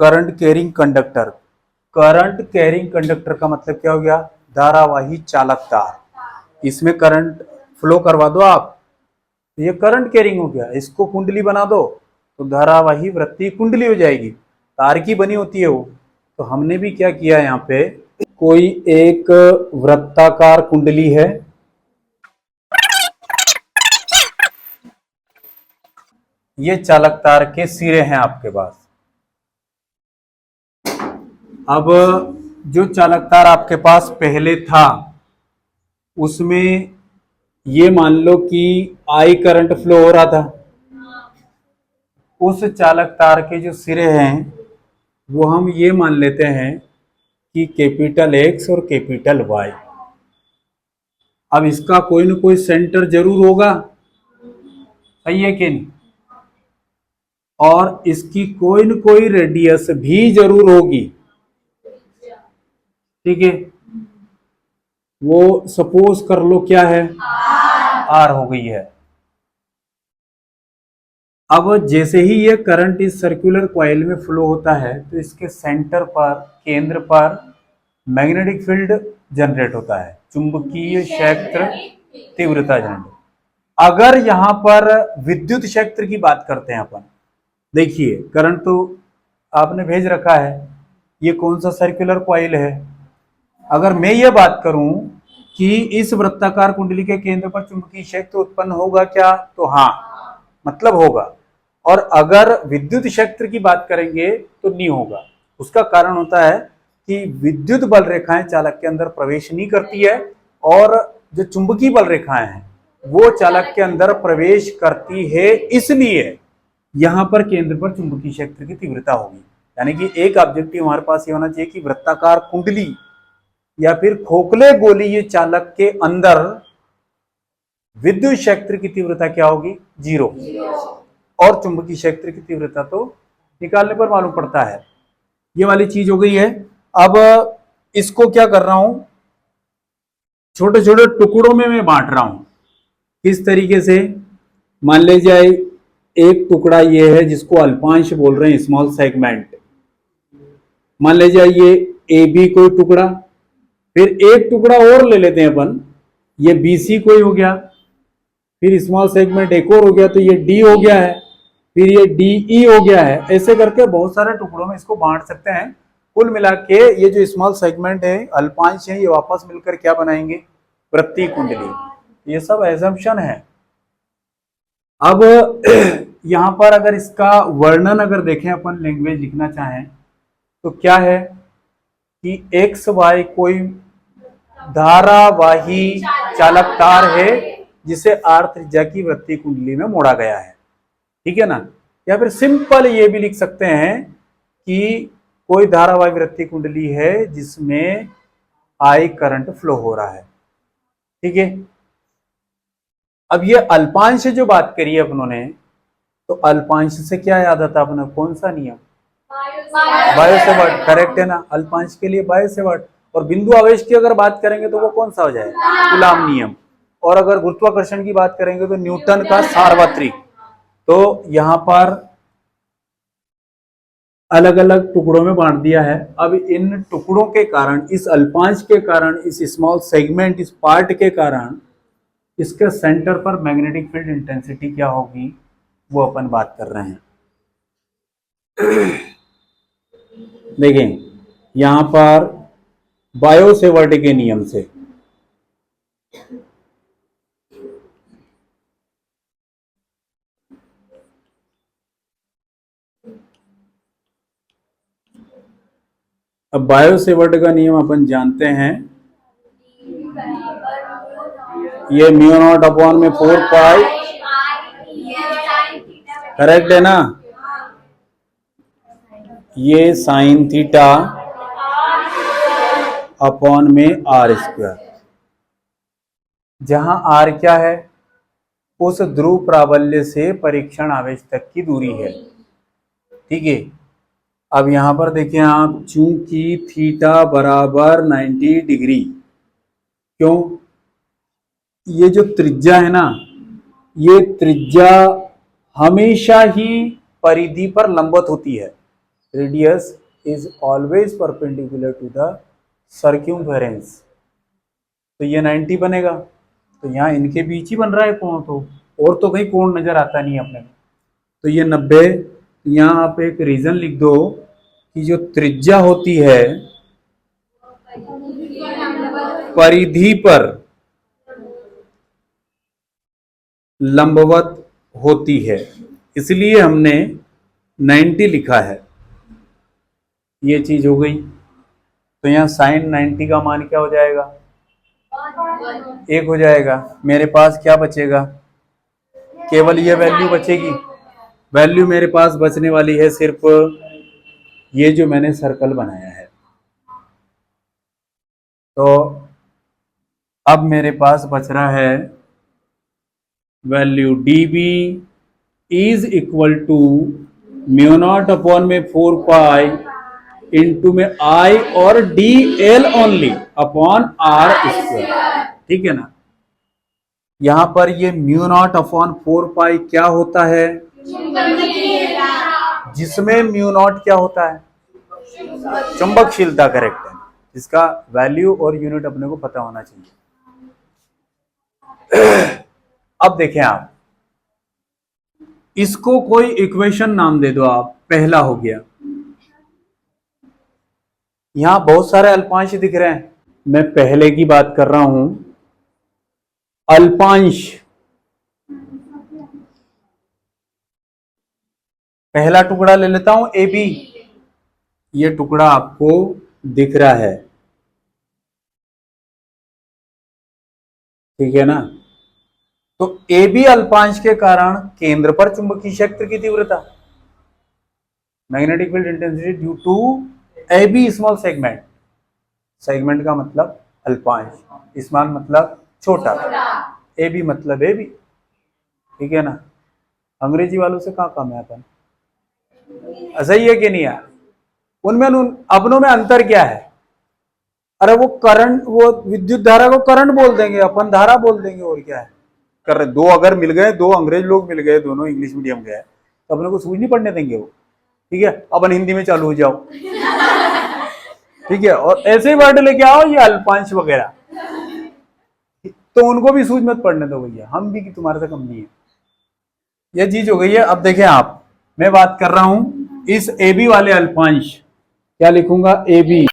Current carrying conductor. Current carrying conductor का मतलब क्या हो गया? धारावाही चालक तार। इसमें करंट फ्लो करवा दो आप, तो ये करंट कैरिंग हो गया। इसको कुंडली बना दो तो धारावाही वृत्तीय कुंडली हो जाएगी, तार की बनी होती है वो। तो हमने भी क्या किया, यहाँ पे कोई एक वृत्ताकार कुंडली है, ये चालक तार के सिरे हैं आपके पास। अब जो चालक तार आपके पास पहले था उसमें ये मान लो कि आई करंट फ्लो हो रहा था। उस चालक तार के जो सिरे हैं वो हम ये मान लेते हैं कि कैपिटल एक्स और कैपिटल वाई। अब इसका कोई ना कोई सेंटर जरूर होगा, सही है कि नहीं? और इसकी कोई न कोई रेडियस भी जरूर होगी, ठीक है? वो सपोज कर लो क्या है, आर हो गई है। अब जैसे ही ये करंट इस सर्कुलर कॉइल में फ्लो होता है तो इसके सेंटर पर, केंद्र पर मैग्नेटिक फील्ड जनरेट होता है, चुंबकीय क्षेत्र तीव्रता जनरेट। अगर यहां पर विद्युत क्षेत्र की बात करते हैं अपन, देखिए करंट तो आपने भेज रखा है, ये कौन सा सर्कुलर कॉइल है। अगर मैं ये बात करूं कि इस वृत्ताकार कुंडली के केंद्र पर चुंबकीय क्षेत्र उत्पन्न होगा क्या, तो हाँ, मतलब होगा। और अगर विद्युत क्षेत्र की बात करेंगे तो नहीं होगा। उसका कारण होता है कि विद्युत बल रेखाएं चालक के अंदर प्रवेश नहीं करती है, और जो चुंबकीय बल रेखाएं हैं वो चालक के अंदर प्रवेश करती है, इसलिए यहां पर केंद्र पर चुंबकीय क्षेत्र की तीव्रता होगी। यानी कि एक ऑब्जेक्टिव हमारे पास ये होना चाहिए कि वृत्ताकार कुंडली या फिर खोखले गोलीय चालक के अंदर विद्युत क्षेत्र की तीव्रता क्या होगी? 0। और चुंबकीय क्षेत्र की तीव्रता तो निकालने पर मालूम पड़ता है। ये वाली चीज हो गई है। अब इसको क्या कर रहा हूं, छोटे छोटे टुकड़ों में मैं बांट रहा हूं। किस तरीके से? मान लीजिए एक टुकड़ा ये है जिसको अल्पांश बोल रहे हैं, स्मॉल सेगमेंट। मान लीजिए ये ए बी कोई टुकड़ा, फिर एक टुकड़ा और ले लेते हैं अपन, ये बी सी कोई हो गया, फिर स्मॉल सेगमेंट एक और हो गया, तो ये डी हो गया है, फिर ये डी ई हो गया है। ऐसे करके बहुत सारे टुकड़ों में इसको बांट सकते हैं। कुल मिला के ये जो स्मॉल सेगमेंट है, अल्पांश है, ये वापस मिलकर क्या बनाएंगे? वृत्तीय कुंडली। ये सब एजम्पशन है। अब यहां पर अगर इसका वर्णन अगर देखें अपन, लैंग्वेज लिखना चाहें तो क्या है कि एक्स वाई कोई धारावाही चालक तार है जिसे आर त्रिज्या की वृत्तीय कुंडली में मोड़ा गया है, ठीक है ना? या फिर सिंपल ये भी लिख सकते हैं कि कोई धारावाही वृत्तीय कुंडली है जिसमें आई करंट फ्लो हो रहा है, ठीक है? अब ये अल्पांश से जो बात करी है अपनों ने, तो अल्पांश से क्या याद आता अपना? कौन सा नियम? बायो सेवर्ट, करेक्ट है ना? अल्पांश के लिए बायो सेवर्ट। और बिंदु आवेश की अगर बात करेंगे तो वो कौन सा हो जाएगा? कूलॉम नियम। और अगर गुरुत्वाकर्षण की बात करेंगे तो न्यूटन का सार्वत्रिक। तो यहां पर अलग अलग टुकड़ों में बांट दिया है। अब इन टुकड़ों के कारण, इस अल्पांश के कारण, इस स्मॉल सेगमेंट, इस पार्ट के कारण इसके सेंटर पर मैग्नेटिक फील्ड इंटेंसिटी क्या होगी, वो अपन बात कर रहे हैं। देखें यहां पर बायो सेवर्ट के नियम से अब बायो सेवर्ट का नियम अपन जानते हैं, ये म्यू नॉट अपॉन में 4 पाई, करेक्ट है ना? ये साइन थीटा अपॉन में आर स्क्वायर, जहां आर क्या है? उस ध्रुव प्राबल्य से परीक्षण आवेश तक की दूरी है, ठीक है? अब यहां पर देखिए आप, चूंकि थीटा बराबर 90 डिग्री, क्यों? ये जो त्रिज्या है ना, ये त्रिज्या हमेशा ही परिधि पर लंबवत होती है। Radius is always perpendicular to the circumference, तो ये 90 बनेगा। तो यहाँ इनके बीच ही बन रहा है कोण, तो और तो कहीं कोण नजर आता नहीं है अपने को, तो ये 90। यहाँ आप एक रीजन लिख दो कि जो त्रिज्या होती है परिधि पर लंबवत होती है, इसलिए हमने 90 लिखा है। ये चीज हो गई। तो यहाँ साइन 90 का मान क्या हो जाएगा? 1 हो जाएगा। मेरे पास क्या बचेगा? केवल ये वैल्यू बचेगी। वैल्यू मेरे पास बचने वाली है सिर्फ ये जो मैंने सर्कल बनाया है। तो अब मेरे पास बच रहा है value dB is equal to mu not upon में 4 पाई इंटू में I और dl only upon r square, ठीक है ना। यहां पर ये म्यू नॉट अपॉन 4 पाई क्या होता है? जिसमें म्यू नॉट क्या होता है? चुंबकशीलता, करेक्ट है। इसका वैल्यू और यूनिट अपने को पता होना चाहिए। अब देखें आप, इसको कोई इक्वेशन नाम दे दो आप। पहला हो गया, यहां बहुत सारे अल्पांश दिख रहे हैं, मैं पहले की बात कर रहा हूं। अल्पांश, पहला टुकड़ा ले लेता हूं ए बी, ये टुकड़ा आपको दिख रहा है, ठीक है ना। तो ए बी अल्पांश के कारण केंद्र पर चुंबकीय क्षेत्र की तीव्रता, magnetic field intensity due to A B small segment, segment का मतलब अल्पांश, स्मॉल मतलब छोटा, ए बी मतलब ए बी, ठीक है ना। अंग्रेजी वालों से कहाँ कम है अपन? सही है कि नहीं यार? उनमें अपनों में अंतर क्या है? अरे वो करंट, वो विद्युत धारा को करंट बोल देंगे, अपन धारा बोल देंगे, और क्या है कर रहे। दो अगर मिल गए, दो अंग्रेज लोग मिल गए, दोनों इंग्लिश मीडियम गए, तो अपने को सूझ नहीं पड़ने देंगे वो, ठीक है। अपन हिंदी में चालू हो जाओ, ठीक है, और ऐसे ही वर्ड लेके आओ ये अल्पांश वगैरह, तो उनको भी सूझ मत पड़ने दो भैया, हम भी कि तुम्हारे से कम नहीं है। ये चीज हो गई है। अब देखें आप, मैं बात कर रहा हूं इस ए बी वाले अल्पांश, क्या लिखूंगा? ए बी,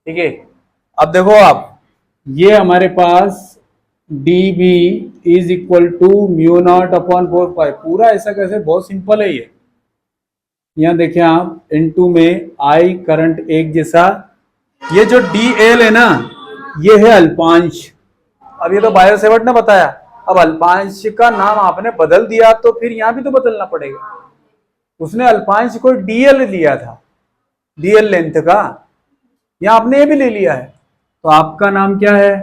ठीक है। अब देखो आप, ये हमारे पास D B is equal to mu not upon 4 pi, पूरा ऐसा कैसे? बहुत सिंपल है ये। यहां देखें आप, इनटू में आई करंट एक जैसा, ये जो डी एल है ना, ये है अल्पांश। अब ये तो बायो सेवर्ट ने बताया, अब अल्पांश का नाम आपने बदल दिया तो फिर यहां भी तो बदलना पड़ेगा। उसने अल्पांश को डीएल लिया था, डीएल लेंथ का, यहां आपने ये भी ले लिया है, तो आपका नाम क्या है?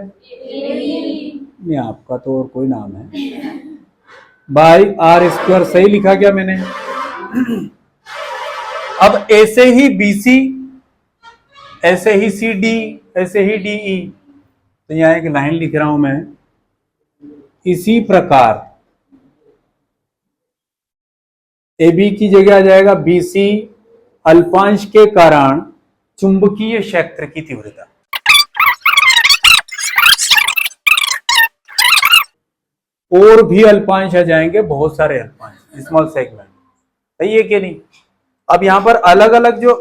नहीं, आपका तो और कोई नाम है, बाई आर स्क्वायर। सही लिखा क्या मैंने? अब ऐसे ही बीसी, ऐसे ही सी डी, ऐसे ही डीई, तो यहां एक लाइन लिख रहा हूं मैं, इसी प्रकार ए बी की जगह आ जाएगा बीसी अल्पांश के कारण चुंबकीय क्षेत्र की तीव्रता। और भी अल्पांश आ जाएंगे, बहुत सारे अल्पांश, स्मॉल सेगमेंट, सही है कि नहीं। अब यहां पर अलग अलग जो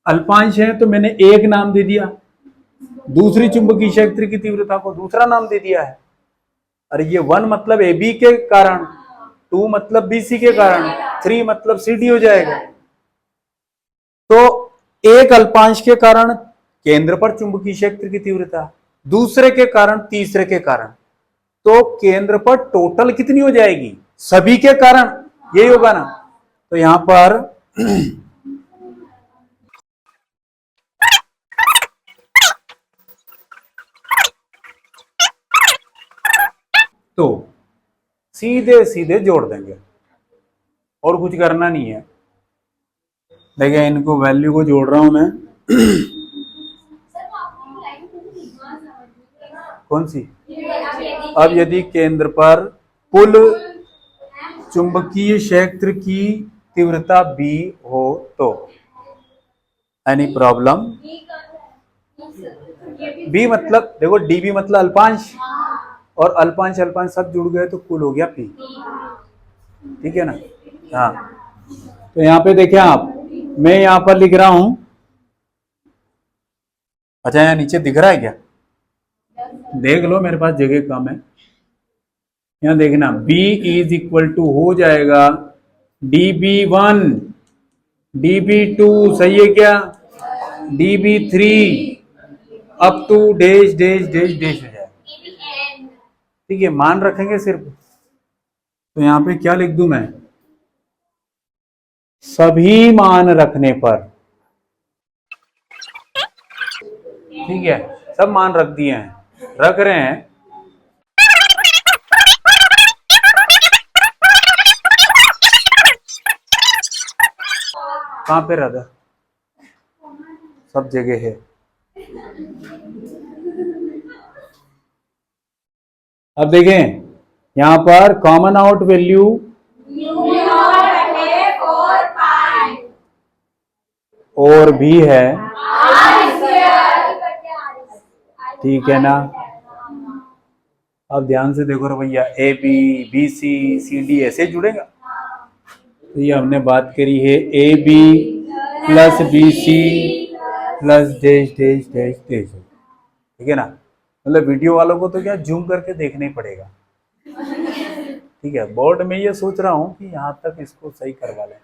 अल्पांश हैं, तो मैंने एक नाम दे दिया, दूसरी चुंबकीय क्षेत्र की तीव्रता को दूसरा नाम दे दिया है। अरे ये 1 मतलब ए बी के कारण, 2 मतलब बीसी के कारण, 3 मतलब सी डी हो जाएगा। तो एक अल्पांश के कारण केंद्र पर चुंबकीय क्षेत्र की तीव्रता, दूसरे के कारण, तीसरे के कारण, तो केंद्र पर टोटल कितनी हो जाएगी? सभी के कारण, यही होगा ना। तो यहां पर तो सीधे सीधे जोड़ देंगे और कुछ करना नहीं है। देखिए इनको वैल्यू को जोड़ रहा हूं मैं। कौन सी? अब यदि केंद्र पर कुल चुंबकीय क्षेत्र की तीव्रता बी हो तो एनी प्रॉब्लम। बी मतलब देखो, डीबी मतलब अल्पांश, और अल्पांश अल्पांश सब जुड़ गए तो कुल हो गया पी। ठीक है ना। हाँ, तो यहाँ पे देखें आप, मैं यहाँ पर लिख रहा हूं। अच्छा, यहाँ नीचे दिख रहा है क्या? देख लो, मेरे पास जगह कम है। यहाँ देखना, B इज इक्वल टू हो जाएगा dB1, dB2, सही है क्या, dB3 up to dash dash dash dash हो जाएगा। ठीक है, मान रखेंगे सिर्फ। तो यहाँ पे क्या लिख दूं मैं, सभी मान रखने पर। ठीक है, सब मान रख दिए हैं, रख रहे हैं। कहां पे रहा, सब जगह है। अब देखें, यहां पर कॉमन आउट वैल्यू और भी है, ठीक है ना। अब ध्यान से देखो भैया, A B B C C D ऐसे जुड़ेगा। तो ये हमने बात करी है A B plus B C plus dash dash dash dash. ठीक है ना, मतलब वीडियो वालों को तो क्या जूम करके देखना ही पड़ेगा। ठीक है, बोर्ड में ये सोच रहा हूँ कि यहाँ तक इसको सही करवा लें।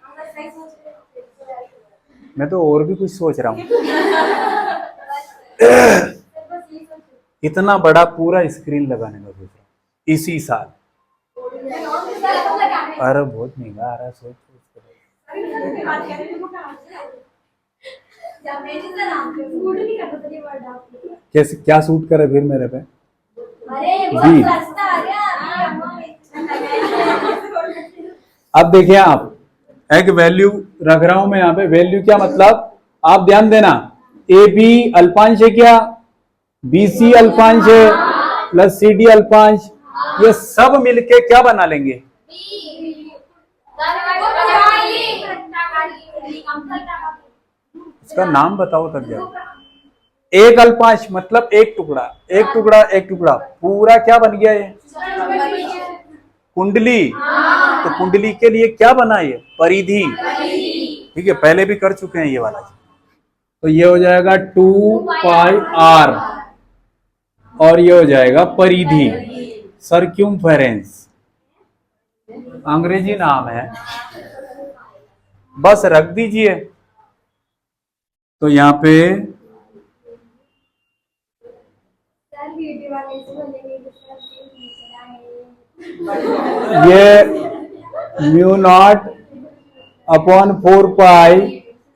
मैं तो और भी कुछ सोच रहा हूँ। इतना बड़ा पूरा स्क्रीन लगाने का सोच रहा हूँ इसी साल। अरे बहुत महंगा आ रहा है, सोच कैसे क्या सूट करे फिर मेरे पे। बी, अब देखिए आप, एक वैल्यू रख रहा हूं मैं यहाँ पे। वैल्यू क्या मतलब, आप ध्यान देना, ए बी अल्पांश है क्या, बी सी अल्पांश है, प्लस सी डी अल्पांश, ये सब मिलके क्या बना लेंगे, इसका नाम बताओ तब जाओ। एक अल्पांश मतलब एक टुकड़ा, एक टुकड़ा एक टुकड़ा, पूरा क्या बन गया ये, कुंडली। तो कुंडली के लिए क्या बना ये, परिधि। ठीक है, पहले भी कर चुके हैं ये वाला। तो ये हो जाएगा 2πr, और ये हो जाएगा परिधि, सर्क्यूम्फेरेंस अंग्रेजी नाम है, बस रख दीजिए। तो यहाँ पे ये म्यू नॉट अपॉन 4π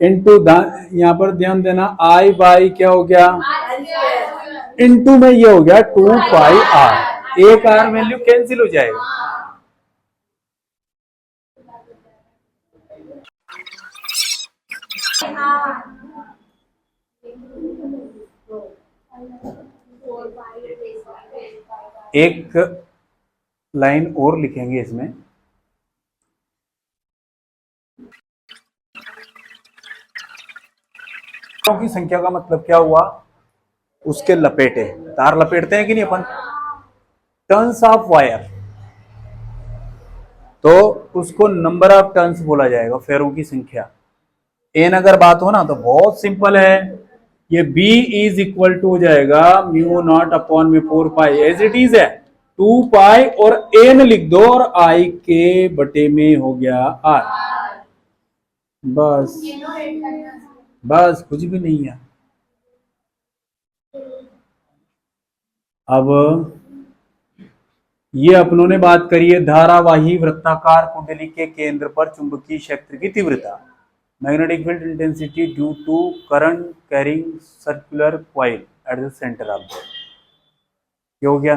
इंटू, यहाँ पर ध्यान देना, I बाई क्या हो गया, इंटू में ये हो गया 2πr। एक आर वैल्यू कैंसिल हो जाएगा। एक लाइन और लिखेंगे इसमें, की संख्या का मतलब क्या हुआ, उसके लपेटे, तार लपेटते हैं कि नहीं अपन, टर्न्स ऑफ वायर, तो उसको नंबर ऑफ टर्न्स बोला जाएगा, फेरों की संख्या। एन अगर बात हो ना तो बहुत सिंपल है, ये B इज इक्वल टू हो जाएगा म्यू नॉट अपॉन में 4π, एज इट इज है 2π, और एन लिख दो, और I के बटे में हो गया R। बस बस, कुछ भी नहीं है। अब ये अपनों ने बात करी है धारावाही वृत्ताकार कुंडली के केंद्र पर चुंबकीय क्षेत्र की तीव्रता, magnetic field intensity due to current carrying circular coil at the centre of the, ये हो गया।